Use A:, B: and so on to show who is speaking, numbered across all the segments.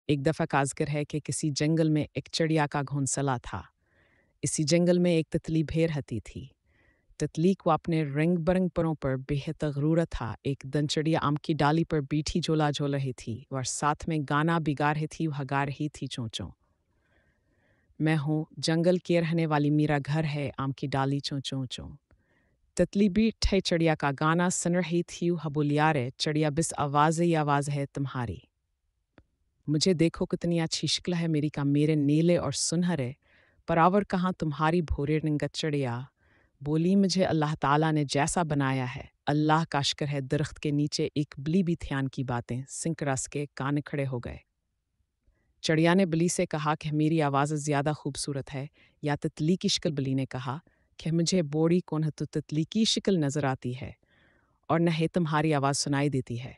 A: एक दफ़ा का ज़िक्र है कि किसी जंगल में एक चिड़िया का घोंसला था। इसी जंगल में एक तितली भेड़ रहती थी। तितली को अपने रंग बिरंग परों पर बेहद गरूर था। एक दिन चिड़िया आम की डाली पर बैठी झोला झोल रही थी और साथ में गाना भी गा रही थी, वह गा रही थी चों चों। मैं हूँ जंगल के रहने वाली, मेरा घर है आम की डाली चों चों चों। तितली भी ठे चिड़िया का गाना सुन रही थी, वह बोली, यारे चिड़िया बिस आवाज़ ही आवाज़ है तुम्हारी। मुझे देखो कितनी अच्छी शक्ल है मेरी, का मेरे नीले और सुनहरे परावर कहाँ तुम्हारी भूरे रंगत चिड़िया। बोली, मुझे अल्लाह ताला ने जैसा बनाया है, अल्लाह का शुक्र है। दरख्त के नीचे एक बिल्ली भी ध्यान की बातें सिंक रस के कान खड़े हो गए। चिड़िया ने बिल्ली से कहा कि मेरी आवाज़ ज़्यादा खूबसूरत है या तितली की शक्ल। बिल्ली ने कहा कि मुझे बोड़ी कौन है, तो तितली की शक्ल नज़र आती है और न ही तुम्हारी आवाज़ सुनाई देती है।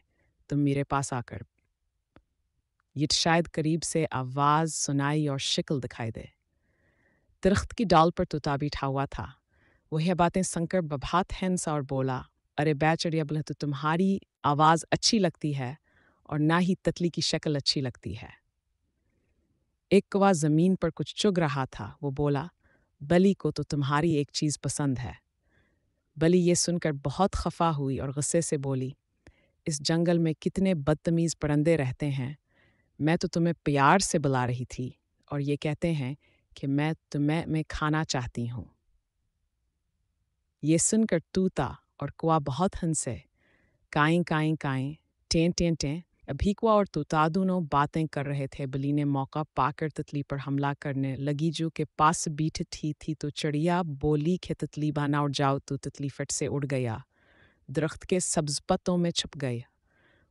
A: तुम मेरे पास आकर ये शायद करीब से आवाज़ सुनाई और शक्ल दिखाई दे। दरख्त की डाल पर तोता बैठा हुआ था। वह बातें सुनकर बभात हंस और बोला, अरे बै चिड़िया, बोले तो तुम्हारी आवाज़ अच्छी लगती है और ना ही तितली की शक्ल अच्छी लगती है। एक कौवा ज़मीन पर कुछ चुग रहा था। वो बोला, बली को तो तुम्हारी एक चीज़ पसंद है। बली ये सुनकर बहुत खफा हुई और गुस्से से बोली, इस जंगल में कितने बदतमीज़ परिंदे रहते हैं। मैं तो तुम्हें प्यार से बुला रही थी और ये कहते हैं कि मैं तुम्हें खाना चाहती हूँ। ये सुनकर तूता और कौवा बहुत हंसे। काएं काएं काएं, टें टें टें। अभी कौवा और तूता दोनों बातें कर रहे थे। बिल्ली ने मौका पाकर तितली पर हमला करने लगी, जो के पास बैठी थी। तो चिड़िया बोली कि तितली बना उड़ जाओ। तो तितली फट से उड़ गया, दरख्त के सब्ज पत्तों में छुप गई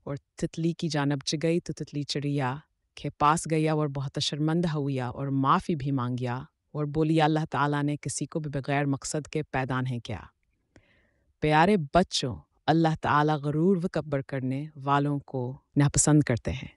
A: और तितली की जानब च गई। तो तितली चिड़िया के पास गया और बहुत शर्मिंदा हुआ और माफ़ी भी मांगिया और बोली, अल्लाह ताला ने किसी को भी बगैर मकसद के पैदा नहीं किया। प्यारे बच्चों, अल्लाह ताला गरूर व कब्र करने वालों को नापसंद करते हैं।